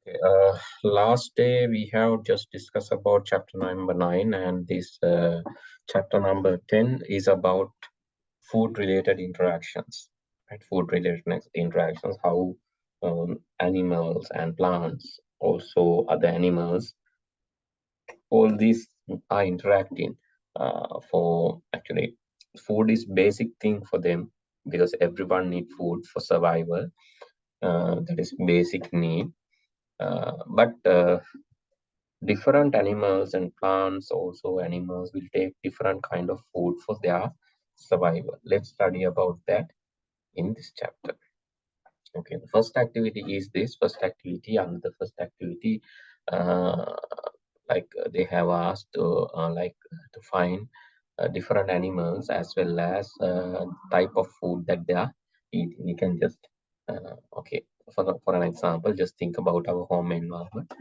Okay, last day we have just discussed about chapter number 9, and this chapter number 10 is about food related interactions, right? Food related interactions, how animals and plants, also other animals, all these are interacting for actually food is basic thing for them because everyone need food for survival. That is basic need. But different animals and plants, also animals will take different kind of food for their survival. Let's study about that in this chapter. Okay, the first activity is this first activity, and the first activity they have asked to find different animals as well as type of food that they are eating. You can just okay, for an example, just think about our home environment.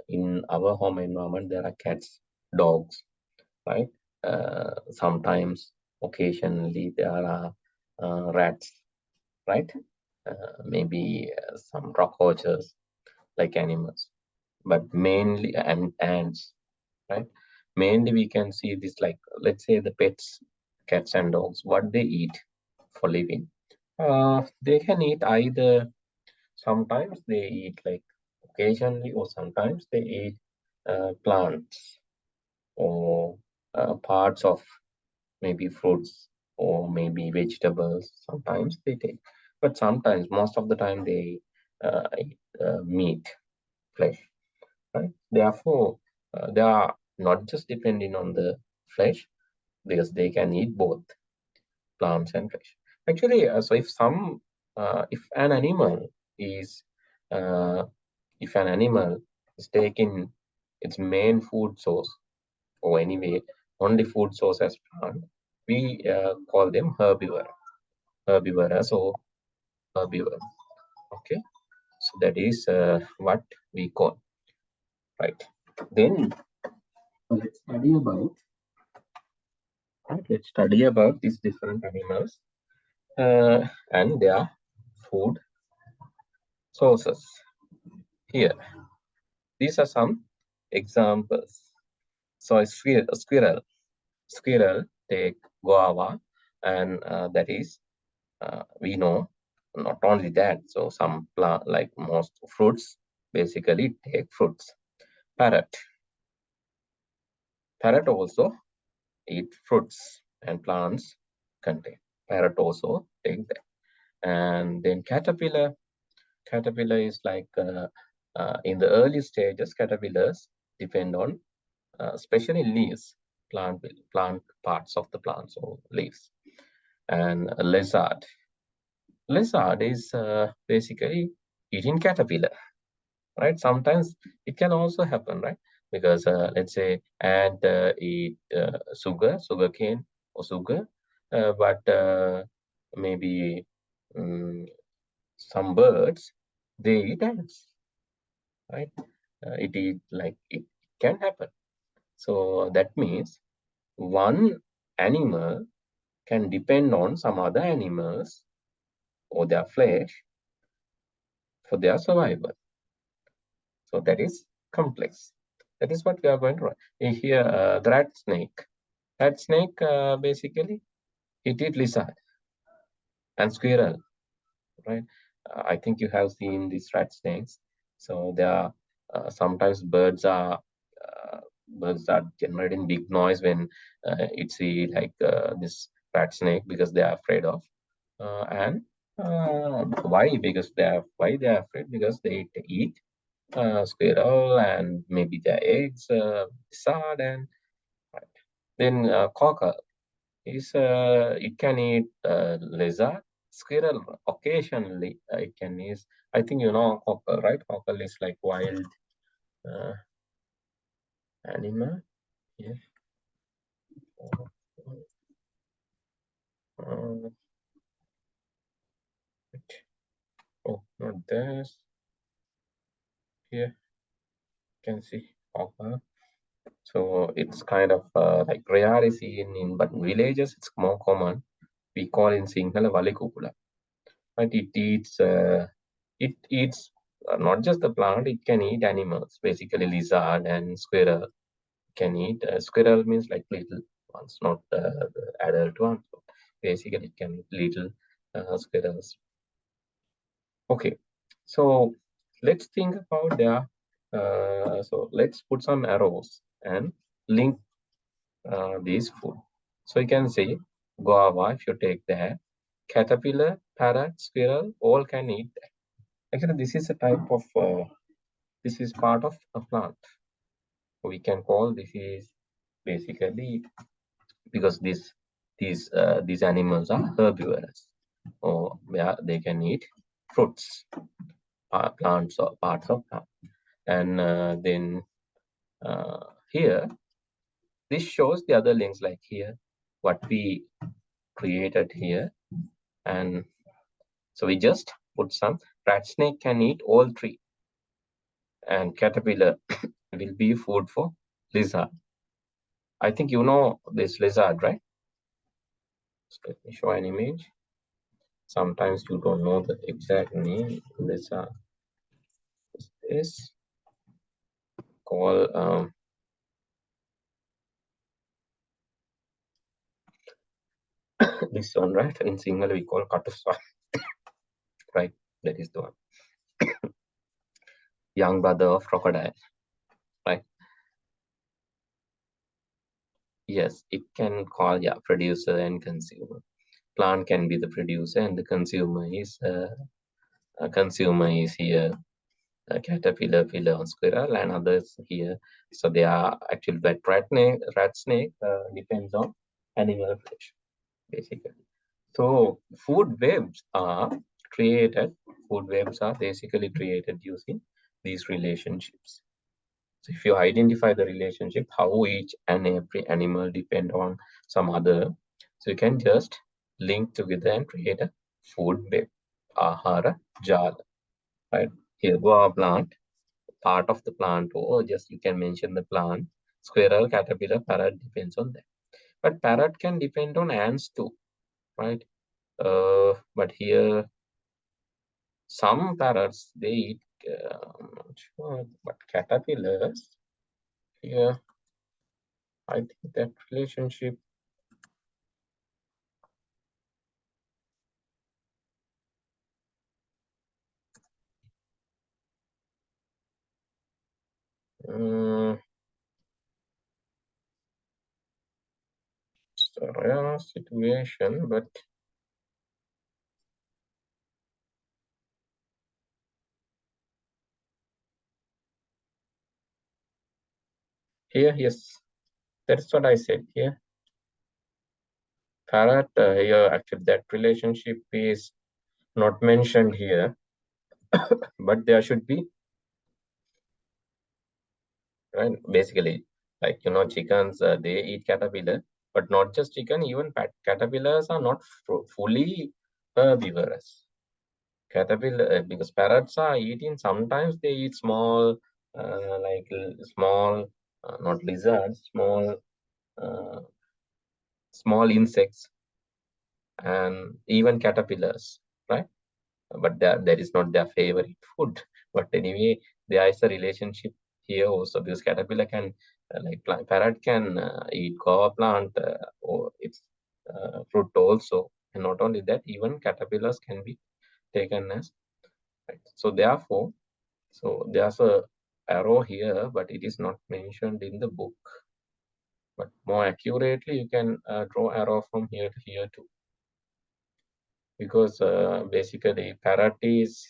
In our home environment, there are cats, dogs, right? Sometimes, occasionally, there are rats, right? Maybe some cockroaches, like animals, but mainly and ants, right? Mainly, we can see this like, let's say the pets, cats and dogs, what they eat for living. They can eat either. Sometimes they eat like occasionally, or sometimes they eat plants or parts of maybe fruits or maybe vegetables. Sometimes they take, but sometimes, most of the time, they eat meat, flesh, right? Therefore, they are not just depending on the flesh because they can eat both plants and fish. Actually, so if an animal is uh, if an animal is taking its main food source, or anyway only food source as plant, we call them herbivorous or herbivore. Okay, so that is what we call, right? Then let's study about these different animals and their food sources. Here, these are some examples. So a squirrel take guava, and that is we know. Not only that, so some plant, like most fruits, basically take fruits. Parrot, parrot also eat fruits and plants contain. Parrot also take that. And then caterpillar is like in the early stages, caterpillars depend on especially leaves, plant parts of the plants or leaves. And a lizard is basically eating caterpillar, right? Sometimes it can also happen, right? Because let's say ant eat sugarcane or sugar, but maybe um, some birds, they eat ants, right? It can happen. So that means one animal can depend on some other animals or their flesh for their survival. So that is complex. That is what we are going to write. Here, the rat snake. Rat snake basically it eat lizard and squirrel, right? I think you have seen these rat snakes. So there are sometimes birds are generating big noise when it see like this rat snake because they are afraid of. And why? Because why they are afraid? Because they eat squirrel and maybe their eggs, lizard, and right. Then cockle is it can eat lizard, squirrel occasionally. It can eat. I think you know cockle, right? Cockle is like wild uh, animal. Yes. Uh, oh, not this. Here you can see cockle. So it's kind of like rare is in but villages it's more common. We call in Sinhala valikukula. But it eats not just the plant, it can eat animals. Basically, lizard and squirrel can eat. Squirrel means like little ones, not the adult ones. Basically, it can eat little squirrels. Okay, so let's think about their. So let's put some arrows and link these food. So you can see guava. If you take that, caterpillar, parrot, squirrel, all can eat that. Actually, this is a type of. This is part of a plant. We can call this is basically because these animals are herbivorous, or they can eat fruits, plants or parts of plant. And then here this shows the other links, like here what we created here. And so we just put some. Rat snake can eat all three, and caterpillar will be food for lizard. I think you know this lizard, right? So let me show an image. Sometimes you don't know the exact name. Lizard is called this one, right? In Sinhala we call katuswa, right? That is the one. Young brother of crocodile, right? Yes, it can call, yeah, producer and consumer. Plant can be the producer and the consumer is here caterpillar, pillar, or squirrel, and others here. So they are actually that rat snake depends on animal flesh, basically. So food webs are created. Food webs are basically created using these relationships. So if you identify the relationship, how each and every animal depend on some other, so you can just link together and create a food web, ahara jala, right? Here go our plant, part of the plant, or just you can mention the plant. Squirrel, caterpillar, parrot depends on that. But parrot can depend on ants too, right? But here some parrots they eat. I'm not sure, but caterpillars here. I think that relationship. It's a rare situation, but here, yes, that's what I said here. Parrot here, actually, that relationship is not mentioned here, but there should be, right? Basically, like chickens, they eat caterpillar, but not just chicken. Even caterpillars are not fully herbivorous. Caterpillar, because parrots are eating. Sometimes they eat small, like small, not lizards, uh, small insects, and even caterpillars, right? But that is not their favorite food. But anyway, there is a relationship here also, because caterpillar can, parrot can eat guava plant or its fruit also. And not only that, even caterpillars can be taken as, right? So therefore, so there's a arrow here, but it is not mentioned in the book. But more accurately, you can draw arrow from here to here too, because basically parrot is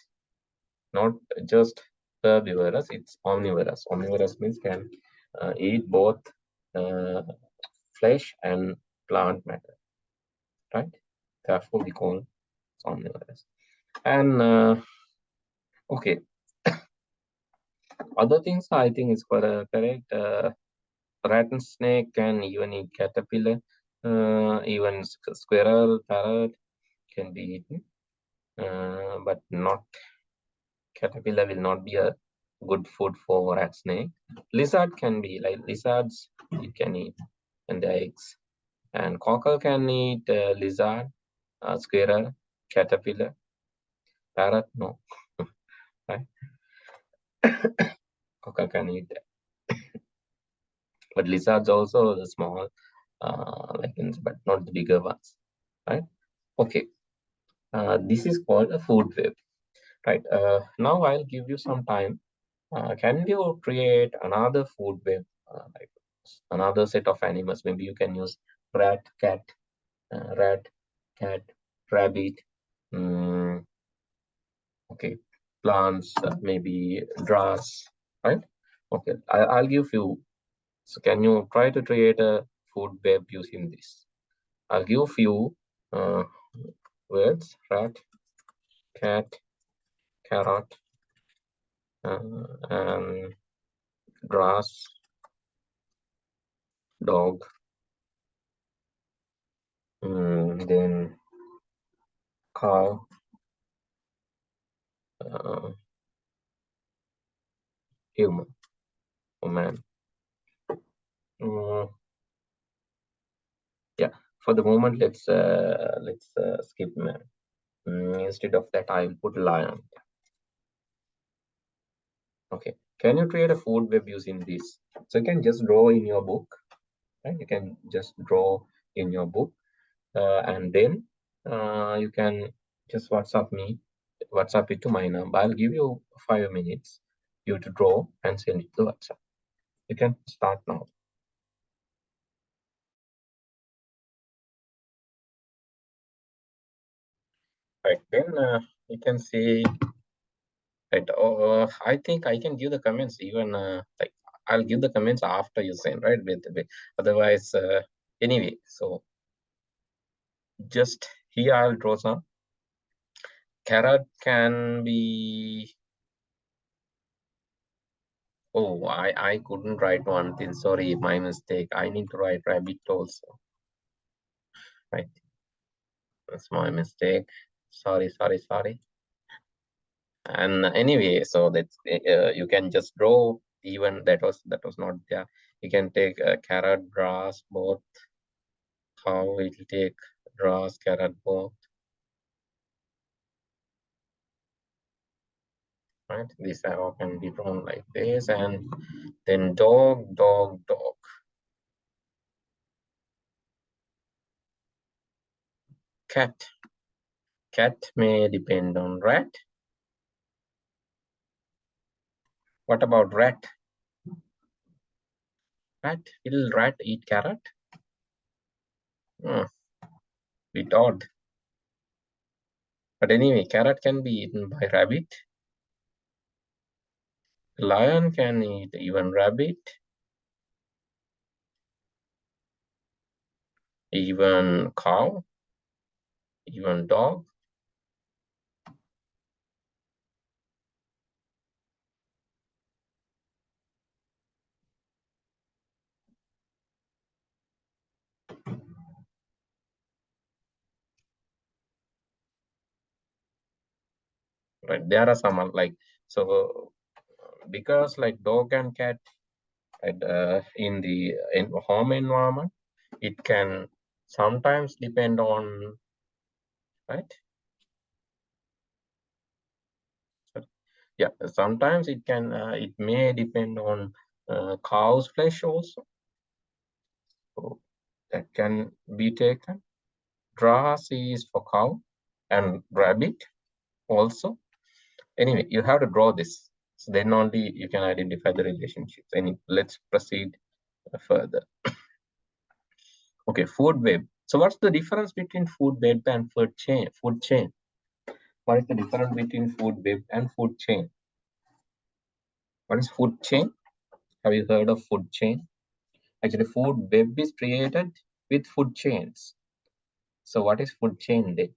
not just herbivorous, it's omnivorous. Omnivorous means can eat both uh, flesh and plant matter, right? Therefore, we call it omnivorous. And okay, other things I think is correct. Rat and snake can even eat caterpillar, even squirrel, parrot can be eaten, but not caterpillar will not be a good food for rat snake. Lizard can be, like lizards, it can eat, and the eggs. And cockle can eat lizard, squirrel, caterpillar, parrot, no, right? Quokka can eat that. But lizards also the small, like but not the bigger ones, right? Okay, this is called a food web, right? Now I'll give you some time. Can you create another food web, like another set of animals? Maybe you can use rat, cat, rabbit. Okay, plants, maybe grass, right? Okay, I'll give you. So can you try to create a food web using this? I'll give few uh, words: rat, cat, carrot, and grass, dog, then cow, uh, human, woman. Mm, yeah. For the moment, let's skip man. Instead of that, I'll put lion. Okay. Can you create a food web using this? So you can just draw in your book, right? You can just draw in your book, and then you can just WhatsApp it to my number. I'll give you 5 minutes you to draw and send it to WhatsApp. You can start now. Right, then you can see, right, I think I can give the comments even, like I'll give the comments after you send, right? Otherwise, anyway, so just here I'll draw some. Carrot can be, oh, I couldn't write one thing. Sorry, my mistake. I need to write rabbit also. Right. That's my mistake. Sorry. And anyway, so that's you can just draw, even that was not there. You can take carrot, grass, both. How it will take grass, carrot, both. Right. This arrow can be drawn like this, and then dog. Cat. Cat may depend on rat. What about rat? Will rat eat carrot? Bit odd. But anyway, carrot can be eaten by rabbit. Lion can eat even rabbit. Even cow. Even dog. Right. There are some like, so because like dog and cat, right, in the home environment, it can sometimes depend on, right? Yeah, sometimes it can it may depend on cow's flesh also. So that can be taken. Grass is for cow and rabbit also. Anyway, you have to draw this. So then only you can identify the relationships. And let's proceed further. Okay, food web. So what's the difference between food web and food chain? What is the difference between food web and food chain? What is food chain? Have you heard of food chain? Actually, food web is created with food chains. So what is food chain then?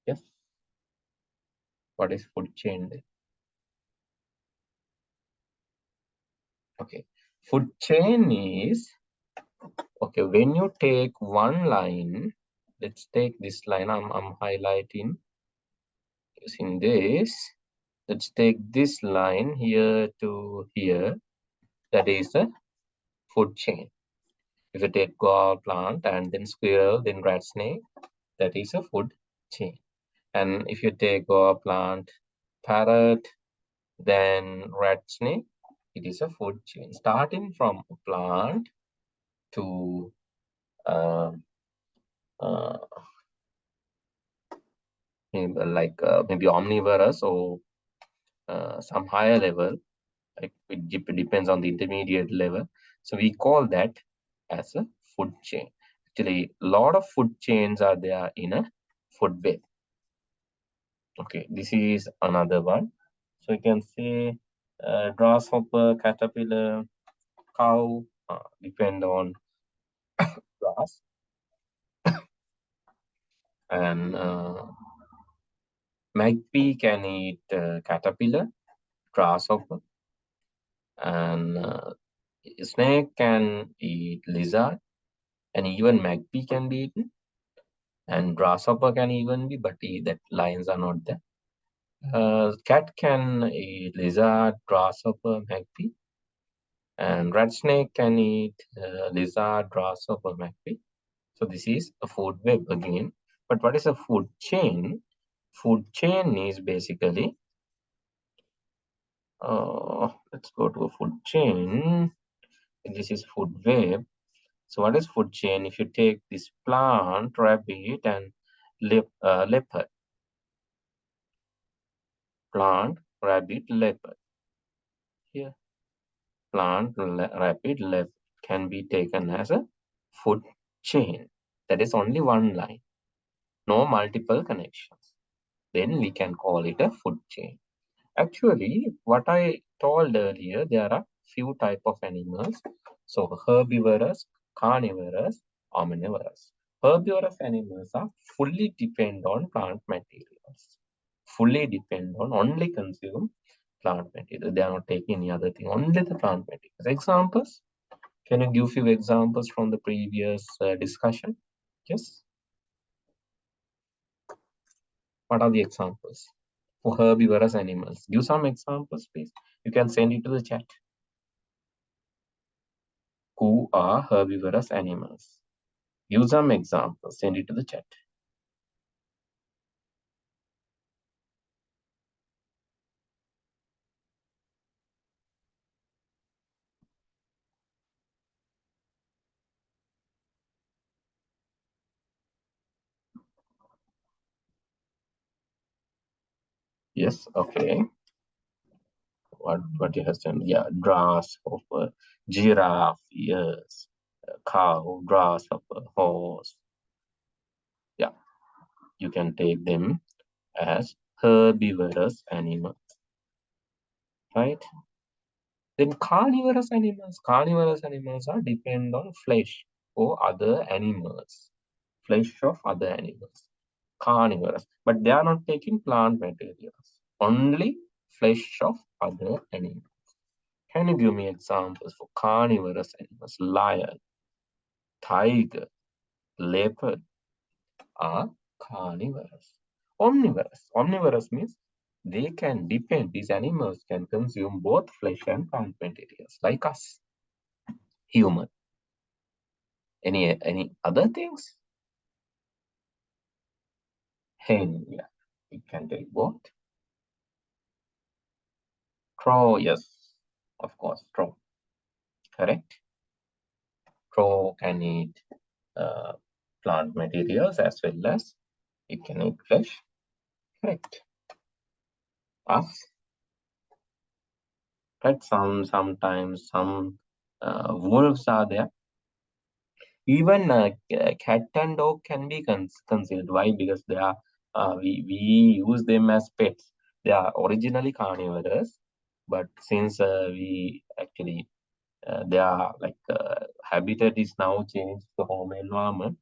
Yes. What is food chain then? Okay. Food chain is, okay, when you take one line, let's take this line, I'm highlighting using this. Let's take this line here to here. That is a food chain. If you take guava plant and then squirrel, then rat snake, that is a food chain. And if you take guava plant, parrot, Then rat snake, it is a food chain starting from a plant to uh, uh, maybe omnivorous or some higher level. Like it depends on the intermediate level. So we call that as a food chain. Actually, a lot of food chains are there in a food web. Okay, this is another one. So you can say grasshopper, caterpillar, cow, depend on grass, and magpie can eat caterpillar, grasshopper, and snake can eat lizard, and even magpie can be eaten, and grasshopper can even be, but that lines are not there. Cat can eat lizard, grasshopper, magpie, and rat snake can eat lizard, grasshopper, magpie. So this is a food web again. But what is a food chain? Food chain is basically, let's go to a food chain. This is food web. So what is food chain? If you take this plant, rabbit, and leopard, plant, rabbit, leopard. Here, plant, rabbit, leopard can be taken as a food chain. That is only one line, no multiple connections. Then we can call it a food chain. Actually, what I told earlier, there are few type of animals. So herbivorous, carnivorous, omnivorous. Herbivorous animals are fully depend on plant materials. Fully depend on, only consume plant material. They are not taking any other thing, only the plant materials. Examples? Can you give few examples from the previous discussion? Yes. What are the examples for herbivorous animals? Give some examples, please. You can send it to the chat. Who are herbivorous animals? Use some examples. Send it to the chat. Yes, okay. What you have said? Yeah, grasshopper, giraffe, yes, cow, grasshopper, horse. Yeah, you can take them as herbivorous animals, right? Then carnivorous animals are depend on flesh or other animals, flesh of other animals. Carnivorous, but they are not taking plant materials, only flesh of other animals. Can you give me examples for carnivorous animals? Lion, tiger, leopard are carnivorous. Omnivorous means they can depend, these animals can consume both flesh and plant materials, like us, human. Any other things? Hen, yeah, it can take both. Crow, yes, of course, crow. Correct. Crow can eat plant materials as well as it can eat flesh. Correct. Us, right? Sometimes some wolves are there. Even cat and dog can be considered. Why? Because they are we use them as pets. They are originally carnivorous, but since we actually their habitat is now changed to home environment,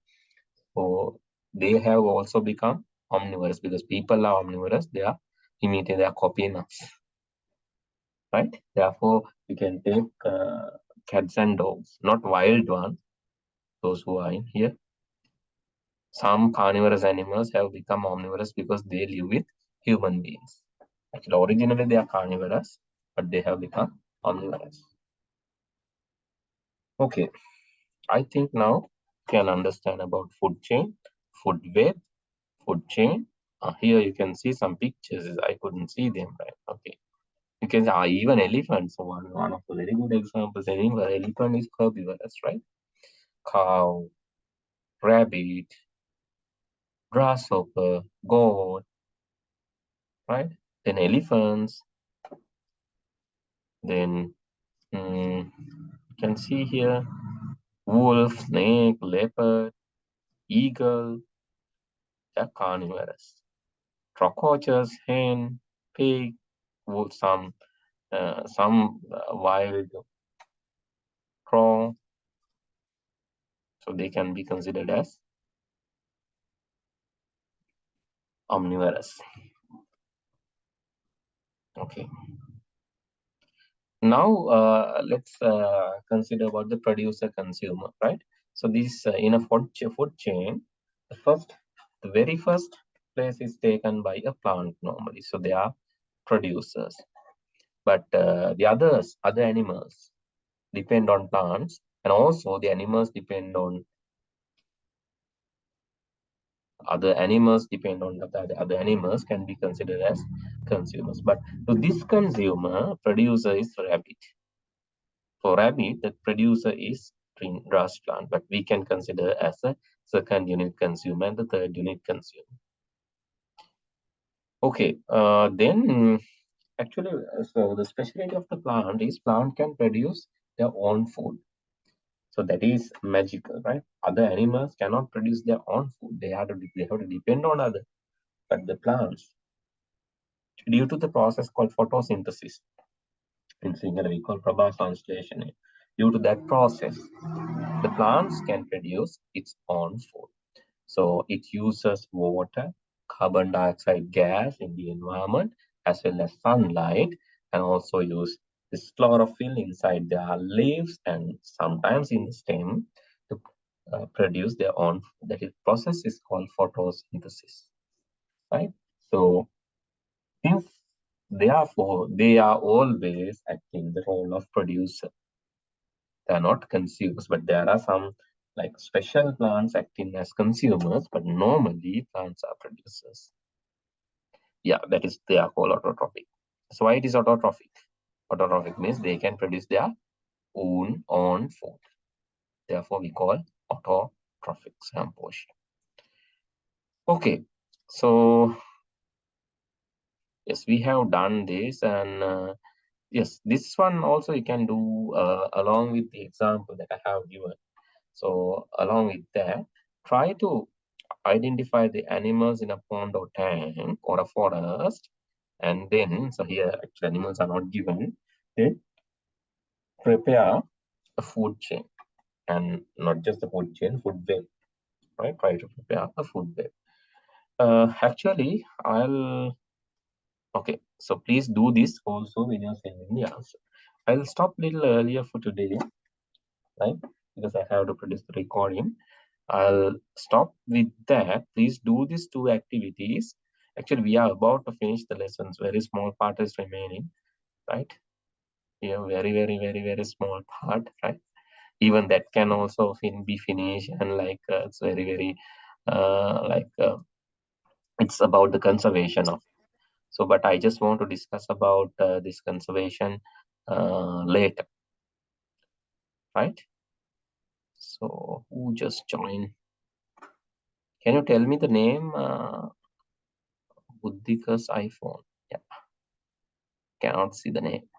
so they have also become omnivorous because people are omnivorous. They are imitating, they are copying us, right? Therefore, you can take cats and dogs, not wild ones, those who are in here. Some carnivorous animals have become omnivorous because they live with human beings. Actually, originally they are carnivorous, but they have become omnivorous. Okay, I think now you can understand about food chain, food web, food chain. Here you can see some pictures. I couldn't see them, right? Okay. You can say even elephants. So one of the very good examples. Elephant is herbivorous, right? Cow, rabbit, grasshopper, goat, right? Then elephants. Then you can see here wolf, snake, leopard, eagle. They're carnivorous. Cockroaches, hen, pig, some wild crow, so they can be considered as omnivorous. Okay. Now let's consider about the producer consumer, right? So this in a food chain, the very first place is taken by a plant normally. So they are producers, but the other animals depend on plants, and also the animals depend on other animals other animals can be considered as consumers. But to this consumer, producer is rabbit. For rabbit, the producer is green grass plant, but we can consider as a second unit consumer and the third unit consumer. Okay, then actually, so the specialty of the plant is plant can produce their own food. So that is magical, right? Other animals cannot produce their own food. They have to depend on other. But the plants, due to the process called photosynthesis, in Sinhala we call Prabha translation, due to that process, the plants can produce its own food. So it uses water, carbon dioxide gas in the environment, as well as sunlight, and also use this chlorophyll inside their leaves and sometimes in the stem to produce their own food. That is, process is called photosynthesis, right? So since therefore they are always acting the role of producer. They are not consumers, but there are some like special plants acting as consumers, but normally plants are producers. Yeah, that is they are called autotrophic. So why it is autotrophic? Autotrophic means they can produce their own food. Therefore, we call autotrophic portion. Okay, so yes, we have done this, and yes, this one also you can do along with the example that I have given. So along with that, try to identify the animals in a pond or tank or a forest, and then, so here actually animals are not given, then prepare a food chain, and not just the food chain, food web, right? Try to prepare a food web. Actually, okay, so please do this also when you're sending the answer. I'll stop a little earlier for today, right? Because I have to produce the recording. I'll stop with that. Please do these two activities. Actually, we are about to finish the lessons. Very small part is remaining, right? Yeah, very small part, right? Even that can also be finished, and like it's very it's about the conservation of. So, but I just want to discuss about this conservation later, right? So, who just joined? Can you tell me the name? Buddhika's iPhone. Yeah, cannot see the name.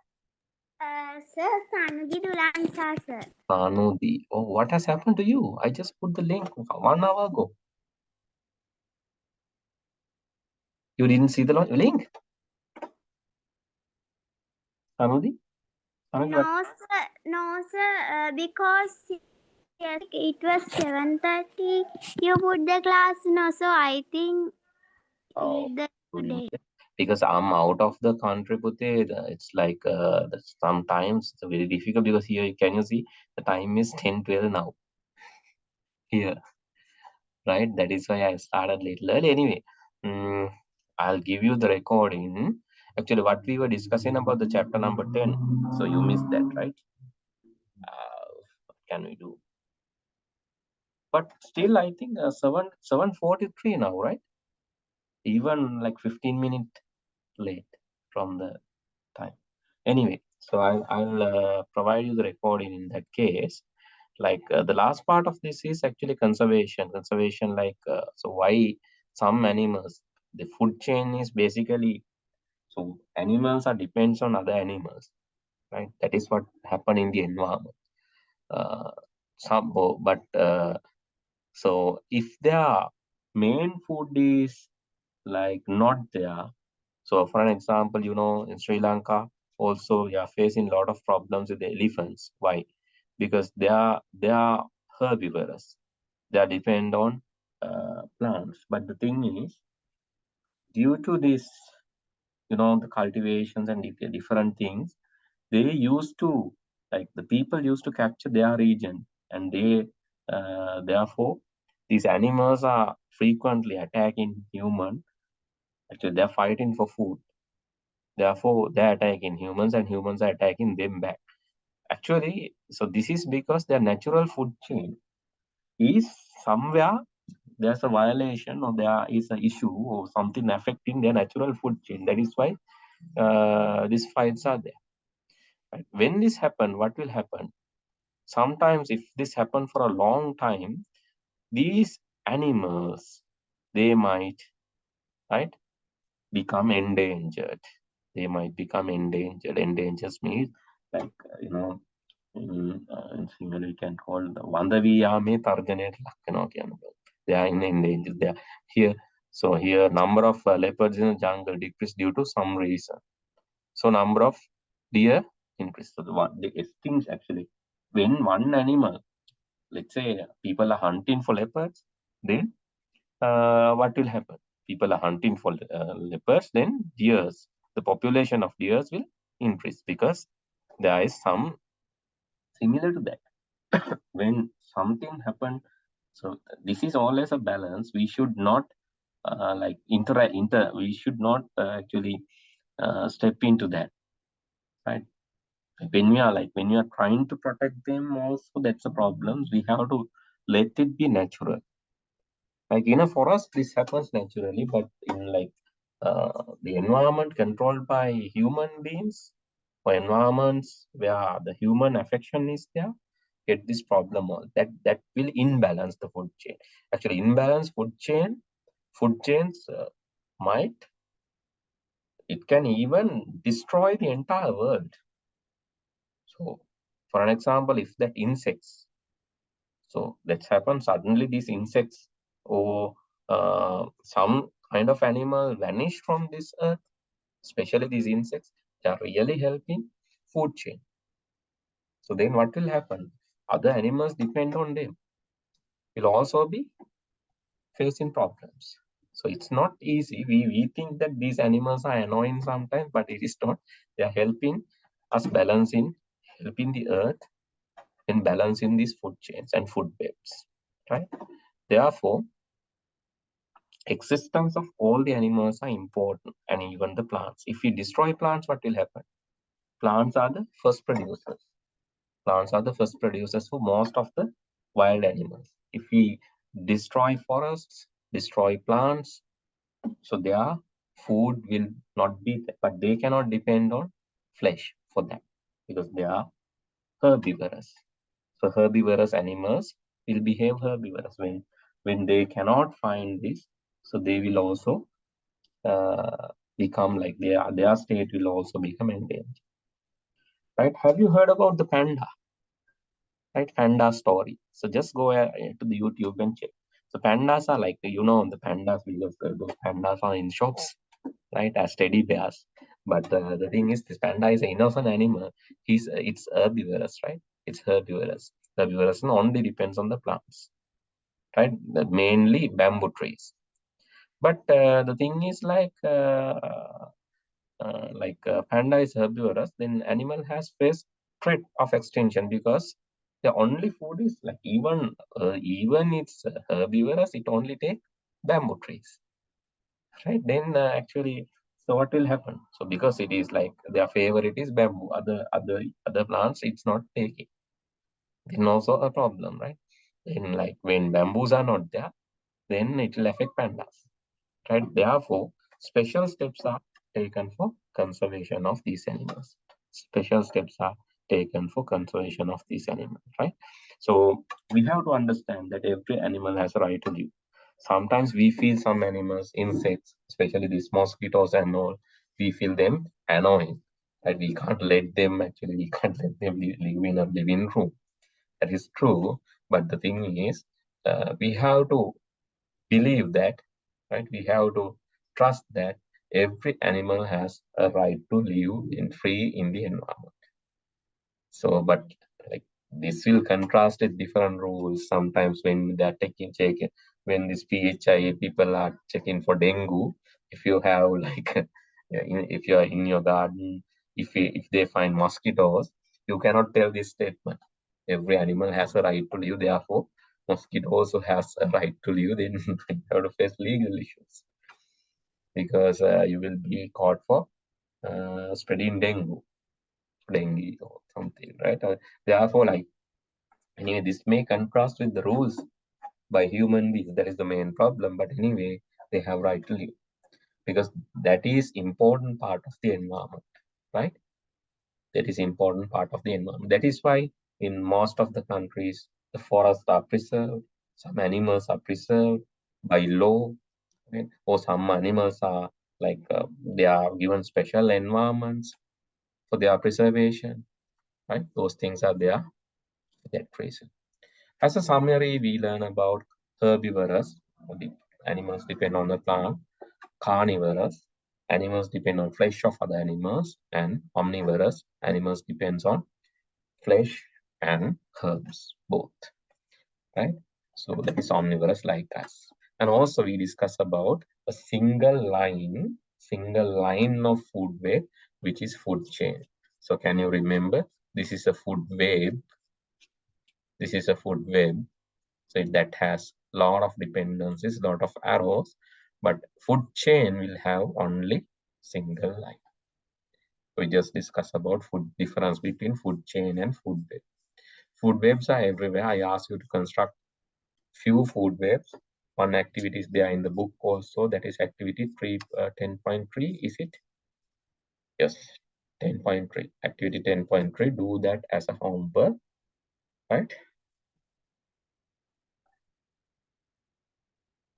Sir, Sanudi Dulansa, sir. Sanudi. Oh, what has happened to you? I just put the link 1 hour ago. You didn't see the link? Sanudi? No, sir, because yes, it was 7:30. You put the class, no, so I think Oh, the day. because I'm out of the country, Pute. It's like sometimes it's very difficult because here, can you see the time is 10:12 now here, right? That is why I started little early. Anyway, I'll give you the recording. Actually, what we were discussing about the chapter number 10. So you missed that, right? What can we do? But still, I think 7:43 now, right? Even like 15 minutes late from the time. Anyway, so I'll provide you the recording in that case. Like the last part of this is actually conservation. Conservation, like so why some animals, the food chain is basically, so animals are depends on other animals, right? That is what happen in the environment. Uh, but so if their main food is like not there, so for an example, you know, in Sri Lanka also we are facing a lot of problems with the elephants. Why? Because they are herbivorous. They are depend on plants. But the thing is, due to this, you know, the cultivations and different things, they used to, like the people used to capture their region, and they therefore these animals are frequently attacking human. Actually, they're fighting for food. Therefore, they're attacking humans, and humans are attacking them back. Actually, so this is because their natural food chain is somewhere there's a violation or there is an issue or something affecting their natural food chain. That is why these fights are there. Right? When this happen, what will happen? Sometimes if this happen for a long time, these animals, they might, right, become endangered. They might become endangered. Endangered means like, you know, in single we can call the Vandaviya Tarjanate Lakano. They are in endangered. They are here. So here number of leopards in the jungle decreased due to some reason. So number of deer increased. So the extinct actually. When one animal, let's say people are hunting for leopards, then what will happen? People are hunting for leopards, then deers, the population of deers will increase because there is some similar to that. When something happened, so this is always a balance. We should not like we should not actually step into that, right? When we are trying to protect them also, that's a problem. We have to let it be natural. Like in a forest, this happens naturally, but in like the environment controlled by human beings, or environments where the human affection is there, get this problem on that will imbalance the food chain. Actually, imbalance food chains might, it can even destroy the entire world. So, for an example, if that insects, so that's happened suddenly, these insects or some kind of animal vanish from this earth, especially these insects, they are really helping food chain. So then what will happen? Other animals depend on them, will also be facing problems. So it's not easy. We think that these animals are annoying sometimes, but it is not. They are helping us balancing, helping the earth in balancing these food chains and food webs, right? Therefore, existence of all the animals are important, and even the plants. If we destroy plants, what will happen? Plants are the first producers. Plants are the first producers for most of the wild animals. If we destroy forests, destroy plants, so their food will not be there, but they cannot depend on flesh for that because they are herbivorous. So herbivorous animals will behave herbivorous when they cannot find this. So they will also become like their state will also become endangered. Right? Have you heard about the panda? Right, panda story. So just go to the YouTube and check. So pandas are like, you know, the pandas, because those pandas are in shops, right, as teddy bears. But the thing is, this panda is an innocent animal. It's herbivorous, right? It's herbivorous. Herbivorous only depends on the plants, right? Mainly bamboo trees. But the thing is panda is herbivorous, then animal has faced threat of extinction because the only food is like even it's herbivorous, it only take bamboo trees, right? Then actually, so what will happen? So because it is like their favorite is bamboo, other plants it's not taking. Then also a problem, right? Then like when bamboos are not there, then it will affect pandas, right? Therefore, special steps are taken for conservation of these animals. special steps are taken for conservation of these animals, right? So we have to understand that every animal has a right to live. Sometimes we feel some animals, insects, especially these mosquitoes and all, we feel them annoying. And we can't let them, actually, we can't let them live in a living room. That is true. But the thing is, we have to believe that, right? We have to trust that every animal has a right to live in free in the environment. So, but like this will contrast with different rules. Sometimes when they are checking, when this PHI people are checking for dengue, if you have like, if you are in your garden, if they find mosquitoes, you cannot tell this statement. Every animal has a right to live. Therefore, mosquito also has a right to live. Then you have to face legal issues because you will be caught for spreading dengue or something, right? Therefore, like anyway, this may contrast with the rules by human beings. That is the main problem. But anyway, they have right to live because that is important part of the environment, right? That is important part of the environment. That is why in most of the countries, the forests are preserved. Some animals are preserved by law, right? Or some animals are like they are given special environments for their preservation, right? Those things are there for that reason. As a summary, we learn about herbivorous, the animals depend on the plant, carnivorous, animals depend on flesh of other animals, and omnivorous, animals depends on flesh and herbs, both, right? So that is omnivorous like us. And also we discuss about a single line of food web, which is food chain. So can you remember, this is a food web. This is a food web. So that has lot of dependencies, lot of arrows, but food chain will have only single line. We just discussed about food difference between food chain and food web. Food webs are everywhere. I asked you to construct few food webs. One activity is there in the book also. That is activity 10.3. Is it? Yes, 10.3. Activity 10.3. Do that as a homework, right?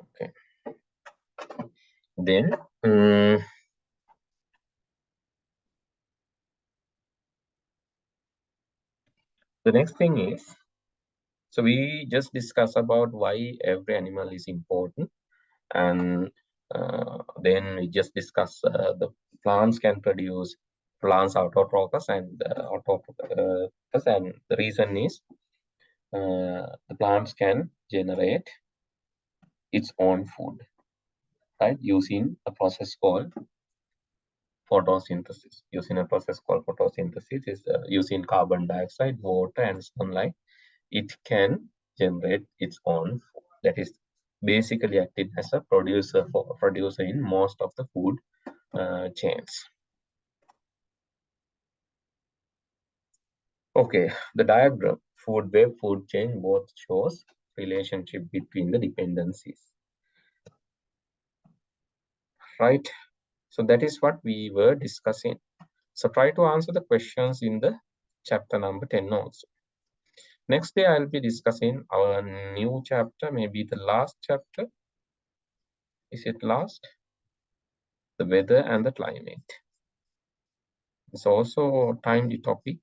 Okay. Then the next thing is, so we just discuss about why every animal is important, and then we just discuss the plants can produce plants autotrophs and autotrophs, and the reason is the plants can generate its own food, right? Using a process called photosynthesis. Using a process called photosynthesis is using carbon dioxide, water, and sunlight. It can generate its own food. That is basically acting as a producer in most of the food chains. Okay, the diagram, food web, food chain, both shows relationship between the dependencies, right? So that is what we were discussing. So try to answer the questions in the chapter number 10 also. Next day, I'll be discussing our new chapter, maybe the last chapter. Is it last? The weather and the climate. It's also a timely topic.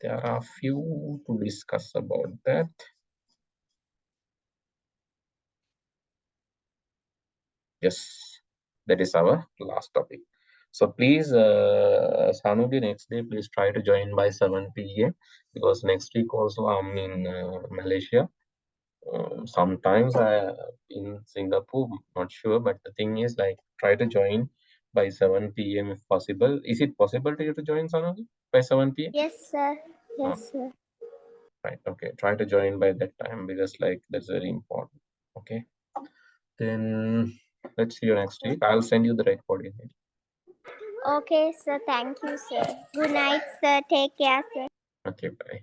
There are few to discuss about that. Yes, that is our last topic. So please, Sanugi, next day, please try to join by 7 p.m. because next week also I'm in Malaysia. Sometimes I in Singapore, not sure, but the thing is like try to join by 7 p.m. if possible. Is it possible to you to join, Sanugi, by 7 p.m.? Yes, sir. Yes, sir. Right. Okay. Try to join by that time because like that's very important. Okay. Then let's see you next week. I'll send you the recording. Okay, sir. Thank you, sir. Good night, sir. Take care, sir. Okay. Bye.